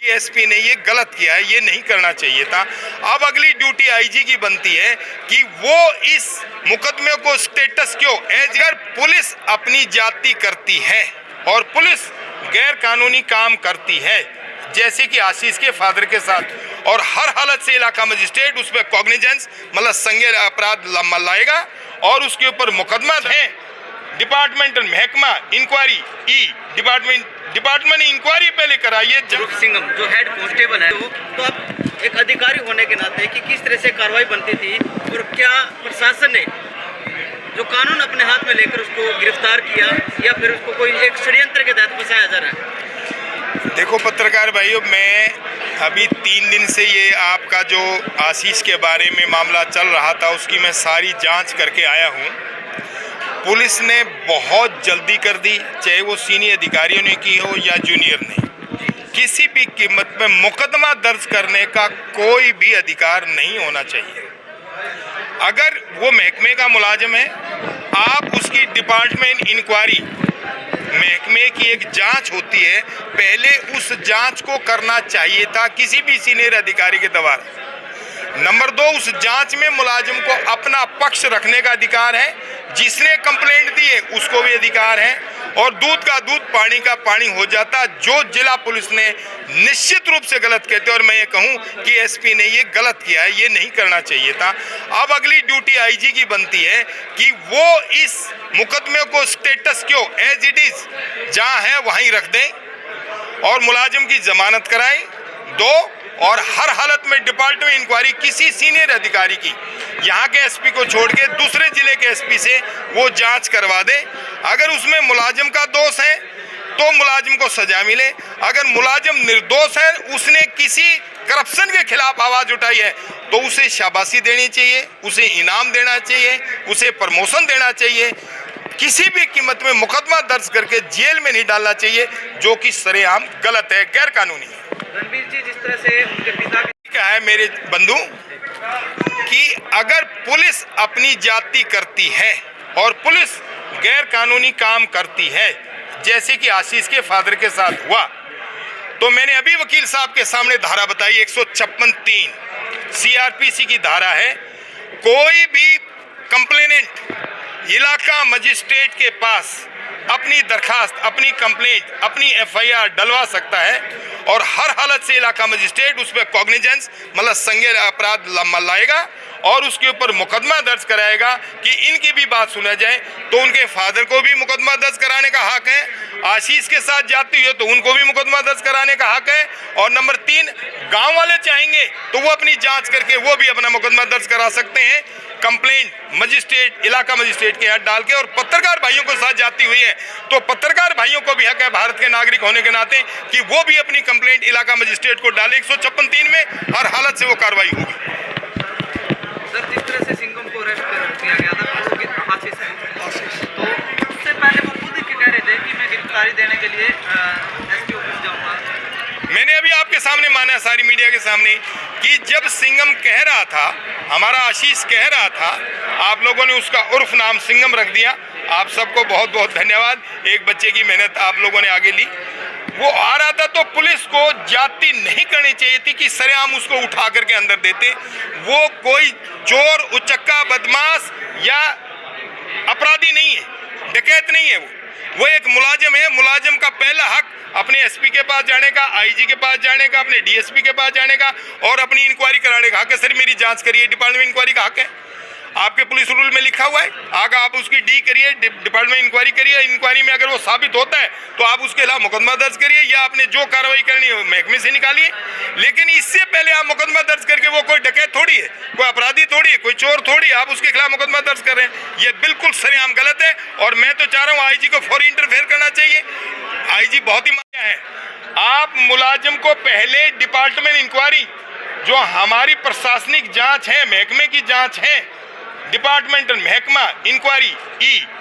कि एसपी ने ये गलत किया है, ये नहीं करना चाहिए था। अब अगली ड्यूटी आईजी की बनती है कि वो इस मुकदमे को स्टेटस क्यों अगर पुलिस अपनी जाति करती है और पुलिस गैर कानूनी काम करती है, जैसे कि आशीष के फादर के साथ, और हर हालत से इलाका मजिस्ट्रेट उस पर कॉग्निजेंस मतलब संज्ञेय अपराध लाएगा और उसके ऊपर मुकदमा है। डिपार्टमेंटल महकमा इंक्वायरी डिपार्टमेंट इंक्वायरी पहले कराइए। सिंघम जो हेड कांस्टेबल है तो अब एक अधिकारी होने के नाते कि किस तरह से कार्रवाई बनती थी और क्या प्रशासन ने जो कानून अपने हाथ में लेकर उसको गिरफ्तार किया या फिर उसको कोई एक षड्यंत्र के तहत फंसाया जा रहा है? देखो पत्रकार भाइयों, मैं अभी 3 दिन से ये आपका जो आशीष के बारे में मामला चल रहा था उसकी मैं सारी जांच करके आया हूँ। पुलिस ने बहुत जल्दी कर दी, चाहे वो सीनियर अधिकारियों ने की हो या जूनियर ने। किसी भी कीमत में मुकदमा दर्ज करने का कोई भी अधिकार नहीं होना चाहिए। अगर वो महकमे का मुलाजिम है, आप उसकी डिपार्टमेंट इंक्वायरी, महकमे की एक जांच होती है, पहले उस जांच को करना चाहिए था किसी भी सीनियर अधिकारी के द्वारा। नंबर 2, उस जांच में मुलाजिम को अपना पक्ष रखने का अधिकार है। जिसने कंप्लेंट दी है उसको भी अधिकार है, और दूध का दूध पानी का पानी हो जाता। जो जिला पुलिस ने निश्चित रूप से गलत कहते, और मैं ये कहूं कि एसपी ने ये गलत किया है, ये नहीं करना चाहिए था। अब अगली ड्यूटी आईजी की बनती है कि वो इस मुकदमे को स्टेटस क्यों एज इट इज जहां है वहीं रख दें और मुलाजिम की जमानत कराएं। 2, और हर हालत में डिपार्टमेंट इंक्वायरी किसी सीनियर अधिकारी की, यहाँ के एसपी को छोड़ के दूसरे जिले के एसपी से वो जांच करवा दे। अगर उसमें मुलाजिम का दोष है तो मुलाजिम को सजा मिले। अगर मुलाजिम निर्दोष है, उसने किसी करप्शन के खिलाफ आवाज उठाई है, तो उसे शाबाशी देनी चाहिए, उसे इनाम देना चाहिए, उसे प्रमोशन देना चाहिए। किसी भी कीमत में मुकदमा दर्ज करके जेल में नहीं डालना चाहिए, जो कि सरेआम गलत है, गैर कानूनी है। रणवीर जी, जिस तरह से उनके पिता क्या है मेरे बंधु कि अगर पुलिस अपनी जाति करती है और पुलिस गैर कानूनी काम करती है, जैसे कि आशीष के फादर के साथ हुआ, तो मैंने अभी वकील साहब के सामने धारा बताई 156(3) सीआरपीसी की धारा है। कोई भी कंप्लेनेंट इलाका मजिस्ट्रेट के पास अपनी दरखास्त, अपनी कंप्लेंट, अपनी एफआईआर डलवा सकता है, और हर हालत से इलाका मजिस्ट्रेट उस पर कॉग्निजेंस मतलब संज्ञेय अपराध लाएगा और उसके ऊपर मुकदमा दर्ज कराएगा कि इनकी भी बात सुना जाए। तो उनके फादर को भी मुकदमा दर्ज कराने का हक है, आशीष के साथ जाती हो तो उनको भी मुकदमा दर्ज कराने का हक है, और नंबर 3, गांव वाले चाहेंगे तो वो अपनी जांच करके वो भी अपना मुकदमा दर्ज करा सकते हैं। कंप्लेंट मजिस्ट्रेट, इलाका मजिस्ट्रेट के हाथ डाल के, और पत्रकार भाइयों के साथ जाती हुई है तो पत्रकार भाइयों को भी हक है भारत के नागरिक होने के नाते कि वो भी अपनी कंप्लेंट इलाका मजिस्ट्रेट को डाले। 156(3) में हर हालत से वो कार्रवाई होगी। सर, जिस तरह से सिंघम को अरेस्ट किया गया था आशीष से, तो उससे पहले वो खुद ही कह रहे थे कि मैं गिरफ्तारी देने के लिए एसपी ऑफिस जाऊंगा। मैंने अभी आपके सामने माना, सारी मीडिया के सामने, कि जब सिंघम कह रहा था, हमारा आशीष कह रहा था, आप लोगों ने उसका उर्फ नाम सिंघम रख दिया। आप सबको बहुत बहुत धन्यवाद। एक बच्चे की मेहनत आप लोगों ने आगे ली। वो आ रहा था तो पुलिस को जाति नहीं करनी चाहिए थी कि सरेआम उसको उठा करके अंदर देते। वो कोई चोर, उचक्का, बदमाश या अपराधी नहीं है, डकैत नहीं है। वो एक मुलाजिम है। मुलाजिम का पहला हक अपने एसपी के पास जाने का, आईजी के पास जाने का, अपने डीएसपी के पास जाने का और अपनी इंक्वायरी कराने का हक है। सर, मेरी जांच करिए, डिपार्टमेंट इंक्वायरी का हक है, आपके पुलिस रूल में लिखा हुआ है। आगे आप उसकी डी करिए, डिपार्टमेंट इंक्वायरी करिए। इंक्वायरी में अगर वो साबित होता है तो आप उसके खिलाफ मुकदमा दर्ज करिए, या आपने जो कार्रवाई करनी है महकमे से निकालिए। लेकिन इससे पहले आप मुकदमा दर्ज करके, वो कोई डकैत थोड़ी है, कोई अपराधी थोड़ी है, कोई चोर थोड़ी है, आप उसके खिलाफ मुकदमा दर्ज कर रहे हैं। ये बिल्कुल सरेआम गलत है, और मैं तो चाह रहा हूँ आईजी को फौरी इंटरफेयर करना चाहिए। आईजी बहुत ही मान्य है। आप मुलाजिम को पहले डिपार्टमेंट इंक्वायरी, जो हमारी प्रशासनिक जांच है, महकमे की जांच है, डिपार्टमेंटल महकमा इंक्वायरी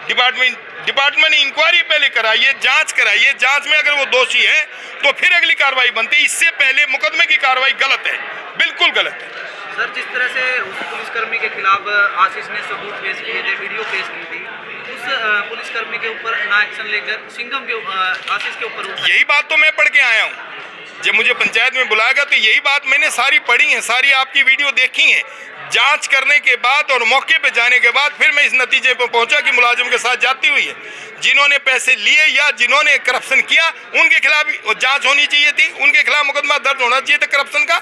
डिपार्टमेंट इंक्वायरी पहले कराइए, जांच कराइए। जांच में अगर वो दोषी है तो फिर अगली कार्रवाई बनती है। इससे पहले मुकदमे की कार्रवाई गलत है, बिल्कुल गलत है। सर, जिस तरह से उस पुलिसकर्मी के खिलाफ आशीष ने सबूत पेश किए थे, वीडियो पेश की थी, उस पुलिसकर्मी के ऊपर ना एक्शन लेकर सिंघम के आशीष के ऊपर, यही बात तो मैं पढ़ के आया हूँ। जब मुझे पंचायत में बुलाएगा तो यही बात मैंने सारी पढ़ी है, सारी आपकी वीडियो देखी है। जांच करने के बाद और मौके पे जाने के बाद फिर मैं इस नतीजे पर पहुंचा कि मुलाजिम के साथ जाती हुई है। जिन्होंने पैसे लिए या जिन्होंने करप्शन किया उनके खिलाफ जांच होनी चाहिए थी, उनके खिलाफ मुकदमा दर्ज होना चाहिए था करप्शन का,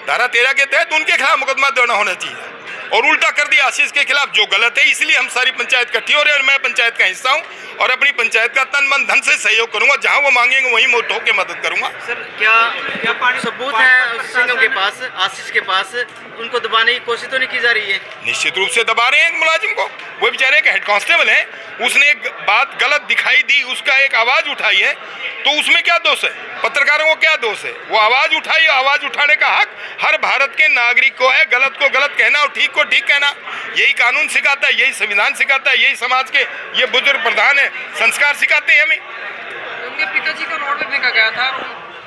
धारा 13 के तहत उनके खिलाफ मुकदमा दर्ज होना चाहिए। और उल्टा कर दिया आशीष के खिलाफ, जो गलत है। इसलिए हम सारी पंचायत इकट्ठी हो रहे हैं और मैं पंचायत का हिस्सा हूं और अपनी पंचायत का तन मन धन से सहयोग करूंगा। जहां वो मांगेंगे वहीं मैं उठो के मदद करूंगा। सर क्या पानी सबूत है सिंघम के पास, आशीष के पास, उनको दबाने की कोशिश तो नहीं की जा रही है? निश्चित रूप से दबा रहे हैं एक मुलाजिम को। वो बेचारे एक हेड कांस्टेबल है, उसने एक बात गलत दिखाई दी, उसका एक आवाज उठाई है, तो उसमें क्या दोष है? पत्रकारों को क्या दोष है? वो आवाज उठाई, आवाज उठाने का हक हर भारत के नागरिक को है। गलत को गलत कहना और ठीक को ठीक कहना, यही कानून सिखाता है, यही संविधान सिखाता है, यही समाज के ये बुजुर्ग प्रधान है संस्कार सिखाते हैं हमें। उनके पिताजी को रोड पे फेंका गया था,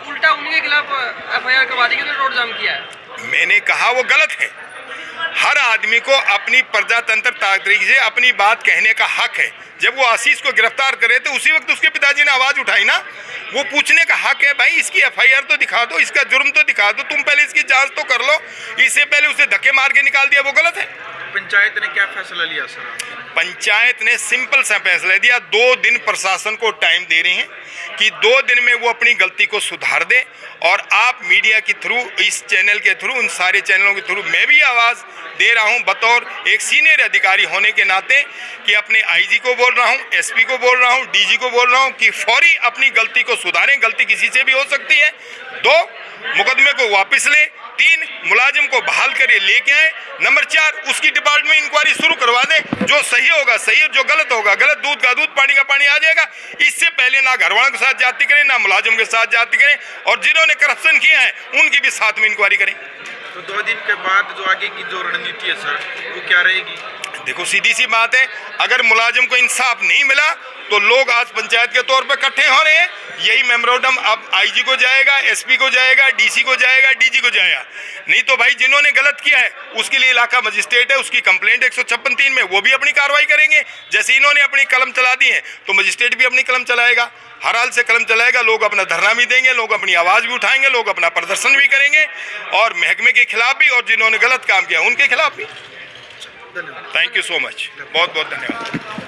उल्टा उनके खिलाफ एफआईआर करवा दी, उन्होंने रोड जाम किया है। मैंने कहा वो गलत है। हर आदमी को अपनी प्रजातंत्र तरीके से अपनी बात कहने का हक है। जब वो आशीष को गिरफ्तार करे तो उसी वक्त उसके पिताजी ने आवाज उठाई ना, वो पूछने का हक है, भाई इसकी एफआईआर तो दिखा दो, इसका जुर्म तो दिखा दो, तुम पहले इसकी जांच तो कर लो। इससे पहले उसे धक्के मार के निकाल दिया, वो गलत है। पंचायत ने क्या फैसला लिया सर? पंचायत ने सिंपल सा फैसला दिया, 2 दिन प्रशासन को टाइम दे रहे हैं कि 2 दिन में वो अपनी गलती को सुधार दे। और आप मीडिया के थ्रू, इस चैनल के थ्रू, उन सारे चैनलों के थ्रू मैं भी आवाज़ दे रहा हूं बतौर एक सीनियर अधिकारी होने के नाते कि अपने आईजी को बोल रहा हूं, एसपी को बोल रहा हूं, डीजी को बोल रहा हूं कि फौरी अपनी गलती को सुधारें। गलती किसी से भी हो सकती है। 2, मुकदमे को वापस ले। 3, मुलाजिम को बहाल करे लेके आए। नंबर 4, उसकी डिपार्टमेंट इंक्वायरी शुरू करवा दें। जो सही होगा सही, जो गलत होगा गलत। दूध का दूध, पानी का पानी आ जाएगा। इससे पहले ना घरवालों के साथ जाति करें, ना मुलाजिम के साथ जाति करें, और जिन्होंने करप्शन किया है उनकी भी साथ में इंक्वायरी करें। तो 2 दिन के बाद जो आगे की जो रणनीति है सर, वो क्या रहेगी? देखो सीधी सी बात है, अगर मुलाजिम को इंसाफ नहीं मिला तो लोग आज पंचायत के तौर पर इकट्ठे हो रहे हैं। यही मेमोरेंडम अब आईजी को जाएगा, एसपी को जाएगा, डीसी को जाएगा, डीजी को जाएगा। नहीं तो भाई जिन्होंने गलत किया है उसके लिए इलाका मजिस्ट्रेट है, उसकी कंप्लेंट 156(3) में, वो भी अपनी कार्रवाई करेंगे। जैसे इन्होंने अपनी कलम चला दी है तो मजिस्ट्रेट भी अपनी कलम चलाएगा। हर हाल से कलम चलाएगा। लोग अपना धरना भी देंगे, लोग अपनी आवाज़ भी उठाएंगे, लोग अपना प्रदर्शन भी करेंगे, और महकमे के खिलाफ भी और जिन्होंने गलत काम किया उनके खिलाफ भी। धन्यवाद। थैंक यू सो मच, बहुत बहुत धन्यवाद।